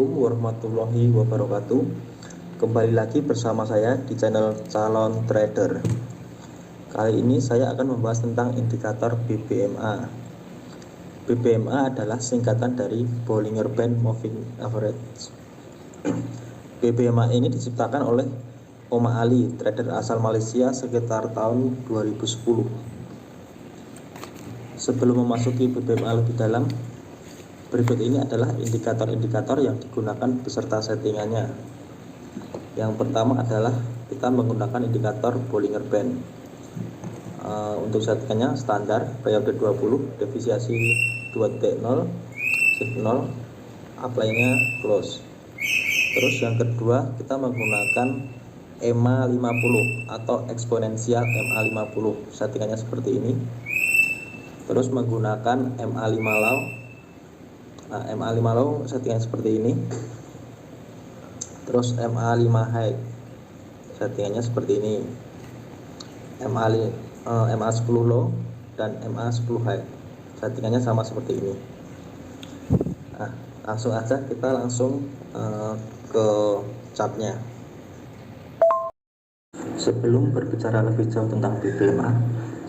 Assalamualaikum warahmatullahi wabarakatuh. Kembali lagi bersama saya di channel Calon Trader. Kali ini saya akan membahas tentang indikator BBMA. BBMA adalah singkatan dari Bollinger Band Moving Average. BBMA ini diciptakan oleh Omar Ali, trader asal Malaysia sekitar tahun 2010. Sebelum memasuki BBMA lebih dalam, berikut ini adalah indikator-indikator yang digunakan beserta settingannya. Yang pertama adalah kita menggunakan indikator Bollinger Band. Untuk settingannya standar, periode 20, defisiasi 2T0, shift 0, apply-nya close. Terus yang kedua, kita menggunakan EMA 50 atau eksponensial EMA 50. Settingannya seperti ini. Terus menggunakan MA5 low. MA5 low settingan seperti ini. Terus MA5 high settingannya seperti ini. MA10 low dan MA10 high settingannya sama seperti ini. Nah, langsung aja kita ke chartnya. Sebelum berbicara lebih jauh tentang BBMA,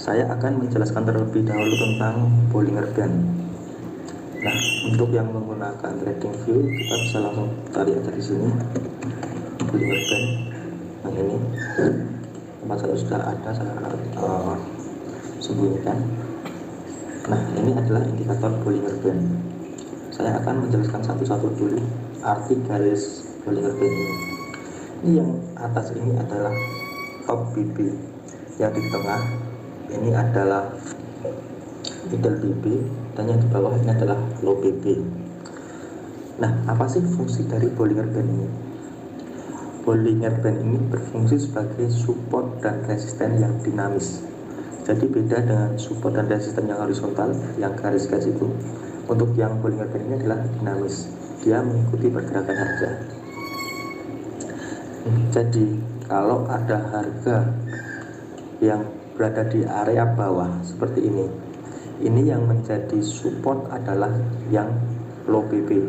saya akan menjelaskan terlebih dahulu tentang Bollinger Band. Nah, untuk yang menggunakan trading view, kita bisa langsung cari aja di sini Bollinger Band yang ini. Tempat saya sudah ada, saya sembunyikan. Nah, ini adalah indikator Bollinger Band. Saya akan menjelaskan satu-satu dulu arti garis Bollinger Band ini. Ini yang atas ini adalah top BB, yang di tengah ini adalah middle BB, dan yang di bawah ini adalah low BB. Nah, apa sih fungsi dari Bollinger Band ini? Bollinger Band ini berfungsi sebagai support dan resisten yang dinamis. Jadi beda dengan support dan resisten yang horizontal, yang garis-garis itu. Untuk yang Bollinger Band ini adalah dinamis, dia mengikuti pergerakan harga. Jadi kalau ada harga yang berada di area bawah seperti ini yang menjadi support adalah yang low BB,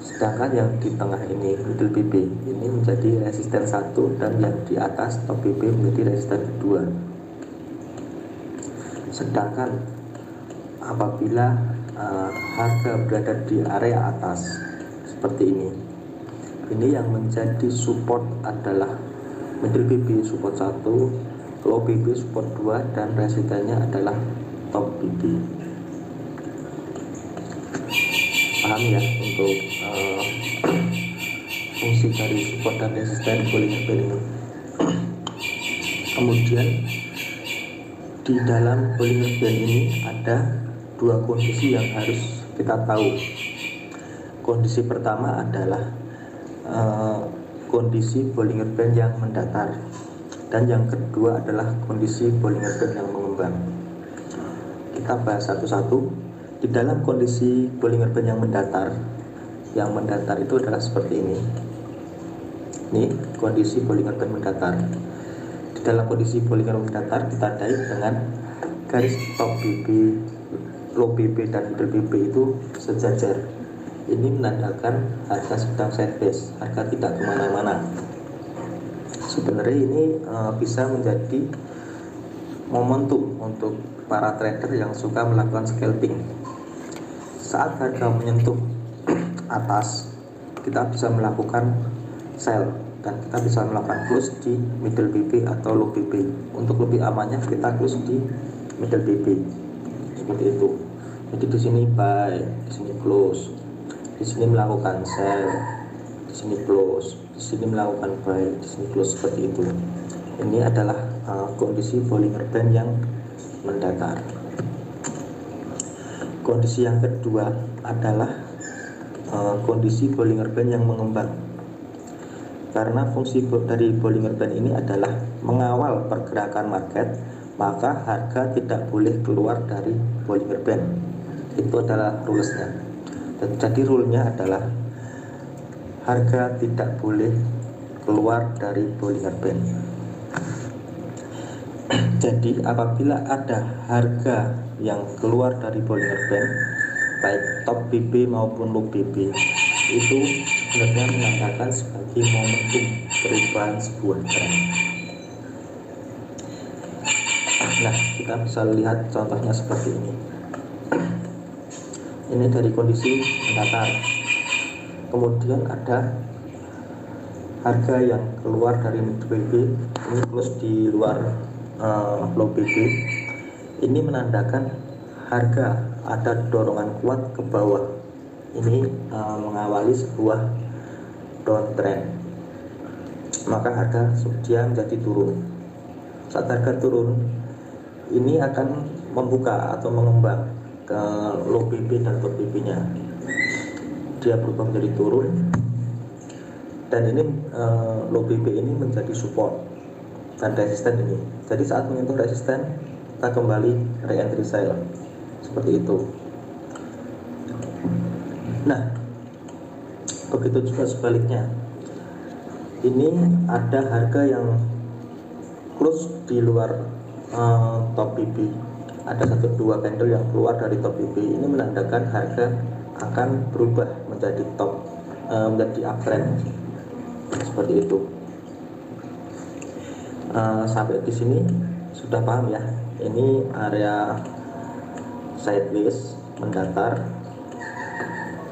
sedangkan yang di tengah ini middle BB ini menjadi resisten 1, dan yang di atas top BB menjadi resisten 2. Sedangkan apabila harga berada di area atas seperti ini yang menjadi support adalah middle BB support 1, low BB support 2, dan resistennya adalah top BB. Paham ya untuk fungsi dari support dan resisten Bollinger Band ini. Kemudian di dalam Bollinger Band ini ada dua kondisi yang harus kita tahu. Kondisi pertama adalah kondisi Bollinger Band yang mendatar, dan yang kedua adalah kondisi Bollinger Band yang mengembang. Kita bahas satu-satu. Di dalam kondisi Bollinger Band yang mendatar itu adalah seperti ini. Ini kondisi Bollinger Band mendatar. Di dalam kondisi Bollinger Band mendatar kita tandai dengan garis top BB, low BB, dan middle BB itu sejajar. Ini menandakan harga sedang sideways, harga tidak kemana-mana. Sebenarnya ini bisa menjadi momentum untuk para trader yang suka melakukan scalping. Saat harga menyentuh atas, kita bisa melakukan sell, dan kita bisa melakukan close di middle BB atau low BB. Untuk lebih amannya kita close di middle BB seperti itu. Jadi di sini buy, di sini close, di sini melakukan sell, di sini close, di sini melakukan buy, di sini close, seperti itu. Ini adalah kondisi Bollinger Band yang mendatar. Kondisi yang kedua adalah kondisi Bollinger Band yang mengembang. Karena fungsi dari Bollinger Band ini adalah mengawal pergerakan market, maka harga tidak boleh keluar dari Bollinger Band. Itu adalah rules-nya. Jadi rule-nya adalah harga tidak boleh keluar dari Bollinger Band. Jadi apabila ada harga yang keluar dari Bollinger Band, baik top BB maupun low BB, itu sebenarnya menandakan sebagai momentum perubahan sebuah tren. Nah, kita bisa lihat contohnya seperti ini. Ini dari kondisi mendatar. Kemudian ada harga yang keluar dari mid BB, ini close di luar low BB. Ini menandakan harga ada dorongan kuat ke bawah. Ini mengawali sebuah downtrend. Maka harga dia menjadi turun. Saat harga turun, ini akan membuka atau mengembang ke low BB dan top BB nya. Dia berubah menjadi turun, dan ini low BB ini menjadi support dan resisten ini. Jadi saat menyentuh resisten, kita kembali re-entry sell seperti itu. Nah, begitu juga sebaliknya. Ini ada harga yang close di luar top BB. Ada 1-2 candle yang keluar dari top BB. Ini menandakan harga akan berubah menjadi top, menjadi uptrend seperti itu. Sampai di sini sudah paham ya? Ini area sideways mendatar,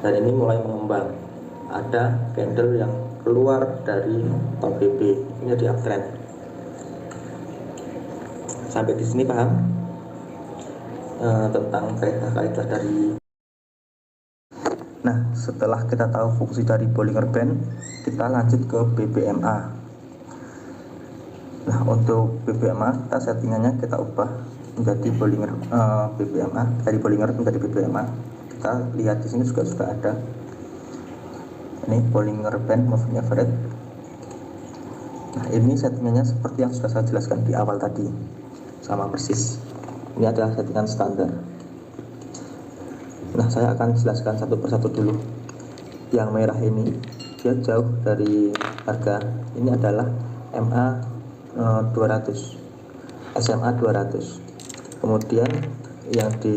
dan ini mulai mengembang. Ada candle yang keluar dari top BB, ini di uptrend. Sampai di sini paham tentang kaidah-kaidah dari. Nah, setelah kita tahu fungsi dari Bollinger Band, kita lanjut ke BBMA. Nah, untuk BBMA kita settingannya kita ubah menjadi Bollinger BBMA, dari Bollinger menjadi BBMA. Kita lihat di sini juga sudah ada. Ini Bollinger Band Moving Average. Nah, ini settingannya seperti yang sudah saya jelaskan di awal tadi, sama persis. Ini adalah settingan standar. Nah, saya akan jelaskan satu persatu dulu. Yang merah ini dia jauh dari harga. Ini adalah MA 200, SMA 200. Kemudian yang di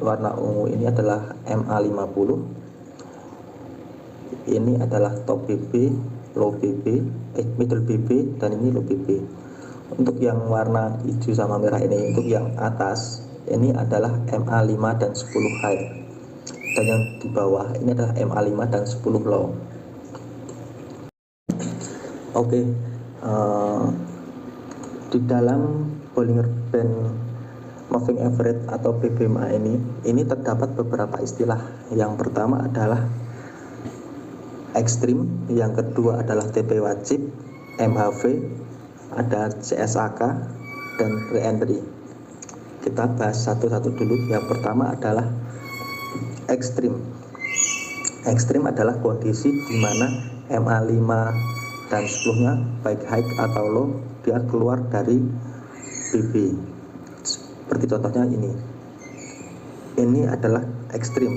warna ungu ini adalah MA 50. Ini adalah top BB, low BB, middle BB, dan ini low BB. Untuk yang warna hijau sama merah ini, untuk yang atas ini adalah MA 5 dan 10 high, dan yang di bawah ini adalah MA 5 dan 10 low. Oke, di dalam Bollinger Band Moving Average atau BBMA ini terdapat beberapa istilah. Yang pertama adalah ekstrim, yang kedua adalah TP wajib, MHV, ada CSAK, dan re-entry. Kita bahas satu-satu dulu. Yang pertama adalah ekstrim. Ekstrim adalah kondisi di mana MA 5 dan 10-nya baik high atau low, dia keluar dari BB. Seperti contohnya ini. Ini adalah ekstrim.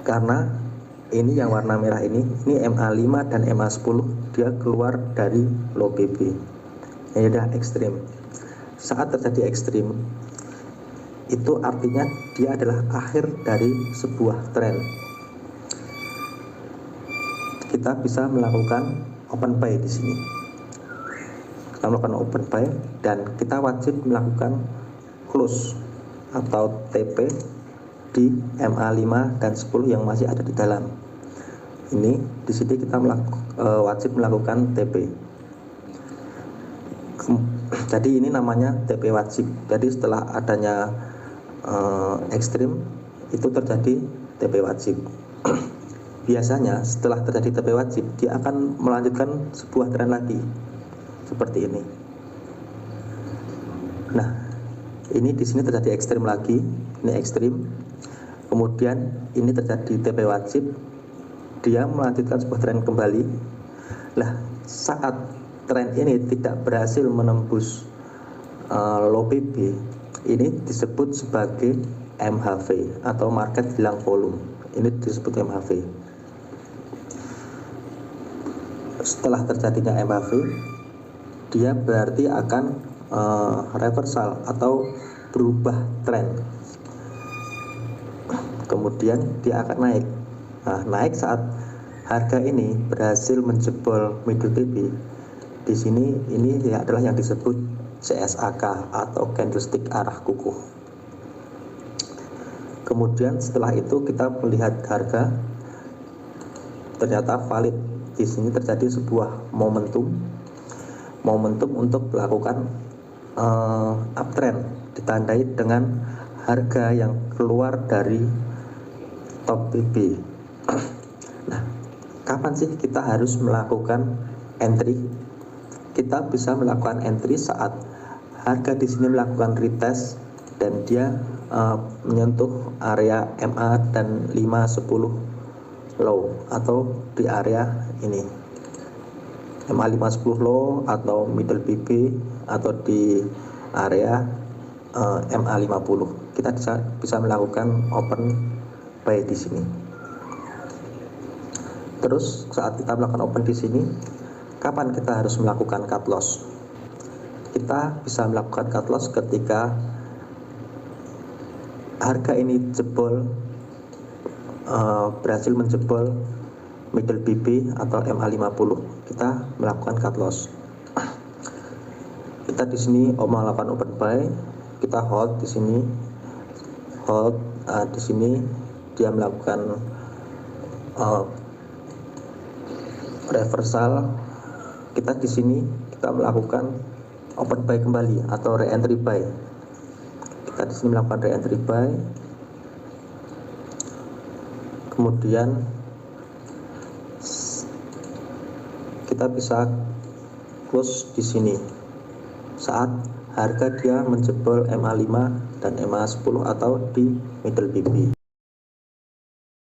Karena ini yang warna merah ini MA 5 dan MA 10, dia keluar dari low BB. Ini adalah ekstrim. Saat terjadi ekstrim, itu artinya dia adalah akhir dari sebuah tren. Kita bisa melakukan open buy di sini. Kita melakukan open buy dan kita wajib melakukan close atau TP di MA 5 dan 10 yang masih ada di dalam. Ini di sini kita wajib melakukan TP. Jadi ini namanya TP wajib. Jadi setelah adanya ekstrim itu terjadi TP wajib. Biasanya setelah terjadi TP wajib, dia akan melanjutkan sebuah tren lagi seperti ini. Nah, ini di sini terjadi ekstrim lagi, ini ekstrim. Kemudian ini terjadi TP wajib, dia melanjutkan sebuah tren kembali. Lah, saat tren ini tidak berhasil menembus low BB, ini disebut sebagai MHV atau market hilang volume. Ini disebut MHV. Setelah terjadinya MHV, dia berarti akan reversal atau berubah tren. Kemudian dia akan naik. Nah, naik saat harga ini berhasil menjebol middle PP. Di sini ini adalah yang disebut CSAK atau candlestick arah kukuh. Kemudian setelah itu kita melihat harga ternyata valid. Di sini terjadi sebuah momentum untuk melakukan uptrend, ditandai dengan harga yang keluar dari top PP. Nah, kapan sih kita harus melakukan entry? Kita bisa melakukan entry saat harga di sini melakukan retest dan dia menyentuh area MA dan 510 low atau di area ini MA 510 low atau middle PP atau di area MA 50. Kita bisa melakukan open buy di sini. Terus saat kita melakukan open di sini, kapan kita harus melakukan cut loss? Kita bisa melakukan cut loss ketika harga ini berhasil menjebol middle PP atau MA 50. Kita melakukan cut loss. Kita di sini melakukan open buy, kita hold di sini, di sini dia melakukan reversal. Kita di sini kita melakukan open buy kembali atau re-entry buy. Kita di sini melakukan re-entry buy. Kemudian kita bisa close di sini saat harga dia menjebol MA5 dan MA10 atau di middle PP.